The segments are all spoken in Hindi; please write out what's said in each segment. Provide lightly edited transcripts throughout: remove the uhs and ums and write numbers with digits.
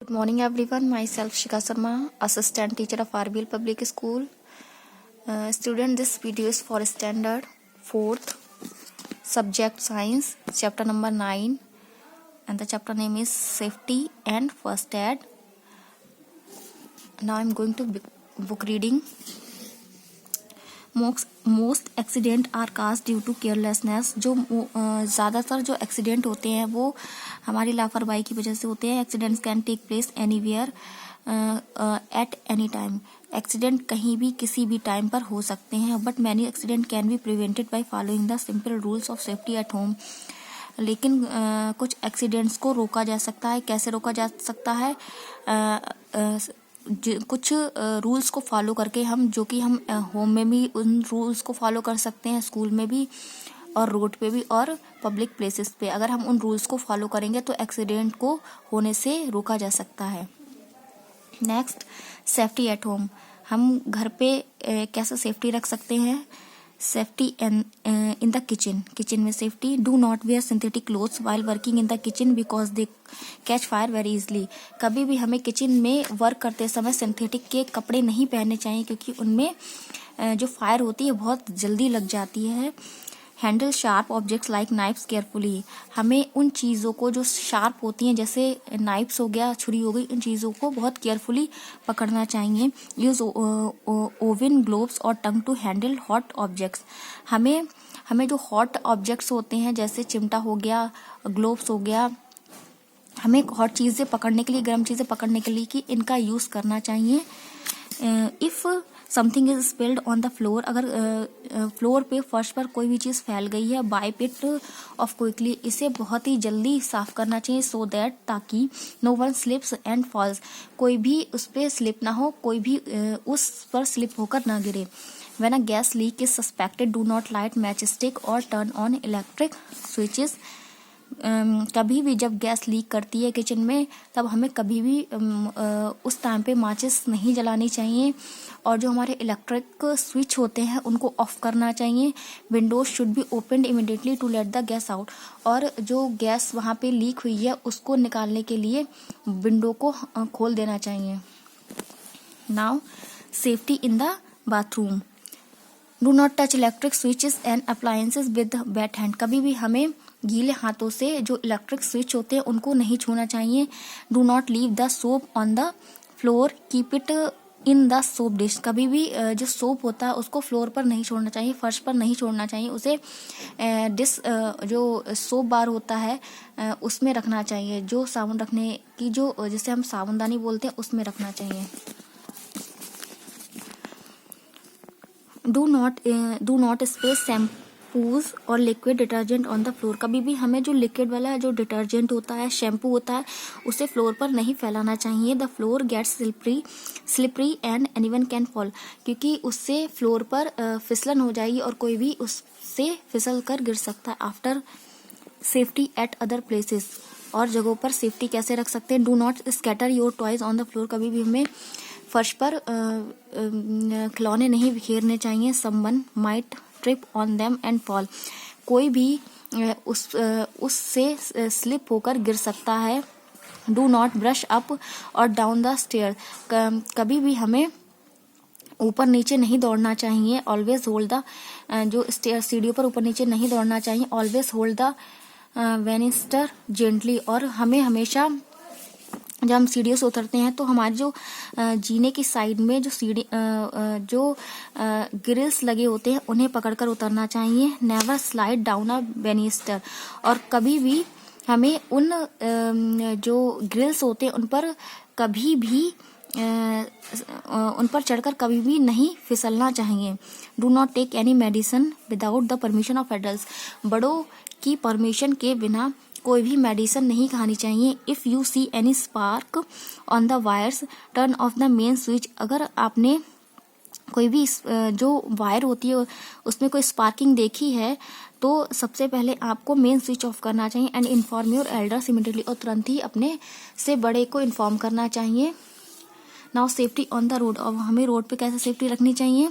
Good morning everyone, myself Shikha Sharma, assistant teacher of RBL Public School. Student, this video is for standard 4th, subject science, chapter number 9, and the chapter name is safety and first aid. Now I am going to book reading. Most accident are cause due to carelessness. जो ज़्यादातर जो एक्सीडेंट होते हैं वो हमारी लापरवाही की वजह से होते हैं। Accidents can take place anywhere at any time. Accident कहीं भी किसी भी टाइम पर हो सकते हैं, but many accident can be prevented by following the simple rules of safety at home. लेकिन कुछ एक्सीडेंट्स को रोका जा सकता है। कैसे रोका जा सकता है? कुछ रूल्स को फॉलो करके हम, जो कि हम होम में भी उन रूल्स को फॉलो कर सकते हैं, स्कूल में भी और रोड पे भी और पब्लिक प्लेसेस पे। अगर हम उन रूल्स को फॉलो करेंगे तो एक्सीडेंट को होने से रोका जा सकता है। Next, safety at home. हम घर पे कैसे सेफ्टी रख सकते हैं? Safety in the kitchen. Kitchen में safety. Do not wear synthetic clothes while working in the kitchen because they catch fire very easily. कभी भी हमें किचन में वर्क करते समय सिंथेटिक के कपड़े नहीं पहनने चाहिए, क्योंकि उनमें जो फायर होती है बहुत जल्दी लग जाती है। Handle sharp objects like knifes carefully. हमें उन चीज़ों को जो शार्प होती हैं, जैसे नाइफ्स हो गया, छुरी हो गई, उन चीज़ों को बहुत केयरफुली पकड़ना चाहिए। यूज ओवन, ग्लोव्स और tong to handle hot objects. हमें जो हॉट ऑब्जेक्ट्स होते हैं, जैसे चिमटा हो गया, ग्लोव्स हो गया, हमें हॉट चीज़ें पकड़ने के लिए, गर्म चीज़ें पकड़ने के लिए कि इनका यूज़ करना चाहिए। If something is spilled on the floor. अगर फ्लोर पे, फर्श पर कोई भी चीज़ फैल गई है, वाइप इट ऑफ क्विकली। इसे बहुत ही जल्दी साफ करना चाहिए, सो दैट, ताकि no one slips and falls. कोई भी उस पर स्लिप ना हो, कोई भी उस पर स्लिप होकर ना गिरे। When a gas leak is suspected, do not light match stick और टर्न ऑन इलेक्ट्रिक स्विचेस। कभी भी जब गैस लीक करती है किचन में, तब हमें कभी भी उस टाइम पे माचिस नहीं जलानी चाहिए, और जो हमारे इलेक्ट्रिक स्विच होते हैं उनको ऑफ करना चाहिए। Windows should be opened immediately to let the gas out. और जो गैस वहाँ पे लीक हुई है उसको निकालने के लिए विंडो को खोल देना चाहिए। Now, safety in the bathroom. Do not touch electric switches and appliances with weight hand. कभी भी हमें गीले हाथों से जो इलेक्ट्रिक स्विच होते हैं उनको नहीं छूना चाहिए। Do not leave the soap on the floor, keep it in the soap dish. कभी भी जो सोप होता है उसको फ्लोर पर नहीं छोड़ना चाहिए, फर्श पर नहीं छोड़ना चाहिए। उसे डिश, जो सोप बार होता है, उसमें रखना चाहिए। जो साबुन रखने की, जो जिसे हम साबुनदानी बोलते हैं, उसमें रखना चाहिए। डू नॉट स्प्रे शैम्पूज और liquid detergent on the floor. कभी भी हमें जो लिक्विड वाला जो डिटर्जेंट होता है, शैम्पू होता है, उसे फ्लोर पर नहीं फैलाना चाहिए। The floor gets slippery and anyone can fall. क्योंकि उससे फ्लोर पर फिसलन हो जाएगी और कोई भी उससे फिसल कर गिर सकता है। After safety eight other places. और जगहों पर सेफ्टी कैसे रख सकते हैं? Do not scatter your toys on the floor. कभी भी हमें फर्श पर खिलौने नहीं बिखेरने चाहिए। Someone might trip on them and fall. कोई भी उससे स्लिप होकर गिर सकता है। डू नॉट ब्रश अप और डाउन द स्टेयर। कभी भी हमें ऊपर नीचे नहीं दौड़ना चाहिए। ऑलवेज होल्ड द, जो स्टेयर, सीढ़ियों पर ऊपर नीचे नहीं दौड़ना चाहिए। Always hold the banister gently. और हमें हमेशा जब हम सीढ़ियों से उतरते हैं तो हमारी जो जीने की साइड में जो सीढ़ी, जो ग्रिल्स लगे होते हैं, उन्हें पकड़कर उतरना चाहिए। Never slide down a banister. और कभी भी हमें उन जो ग्रिल्स होते हैं उन पर कभी भी उन पर चढ़कर कभी भी नहीं फिसलना चाहिए। Do not take any medicine without the permission of adults. बड़ों की परमिशन के बिना कोई भी मेडिसिन नहीं खानी चाहिए। If you see any spark on the wires, turn off the main switch. अगर आपने कोई भी जो वायर होती है उसमें कोई स्पार्किंग देखी है, तो सबसे पहले आपको मेन स्विच ऑफ करना चाहिए। And inform your elders immediately. और तुरंत ही अपने से बड़े को इन्फॉर्म करना चाहिए। Now, safety on the road. अब हमें रोड पे कैसे सेफ्टी रखनी चाहिए?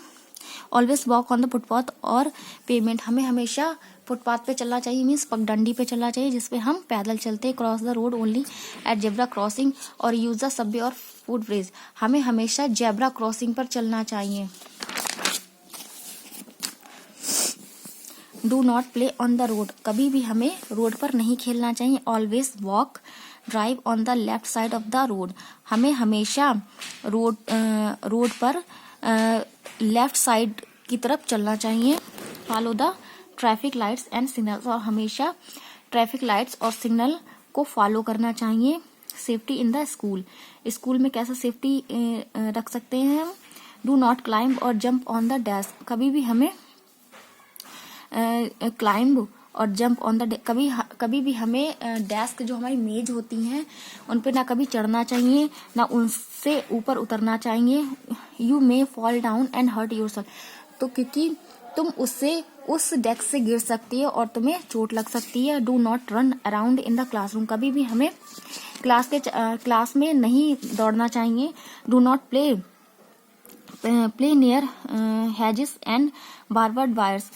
Always walk on the footpath और पेमेंट, हमें हमेशा फुटपाथ पे चलना चाहिए, मीन्स पगडंडी पे चलना चाहिए जिसपे हम पैदल चलते हैं। Cross the road only at zebra crossing और यूज द सबवे और फुटब्रिज, हमें हमेशा जेब्रा क्रॉसिंग पर चलना चाहिए। Do not play on the road, कभी भी हमें रोड पर नहीं खेलना चाहिए। Always walk drive on the left side of the road, हमें हमेशा रोड पर लेफ्ट साइड की तरफ चलना चाहिए। Follow the traffic lights and signals, और हमेशा ट्रैफिक लाइट्स और सिग्नल को फॉलो करना चाहिए। Safety in the school, school में कैसे सेफ्टी रख सकते हैं हम। डू नॉट क्लाइंब और जंप ऑन द डेस्क, कभी भी हमें क्लाइंब और जंप ऑन द, कभी भी हमें डेस्क जो हमारी मेज होती हैं उन पे ना कभी चढ़ना चाहिए ना उनसे ऊपर उतरना चाहिए। You may fall down and hurt yourself, तो क्योंकि तुम उस डेस्क से गिर सकती है और तुम्हें चोट लग सकती है। Do not run around in the classroom, कभी भी हमें क्लास में नहीं दौड़ना चाहिए। Do not play near hedges and barbed wires,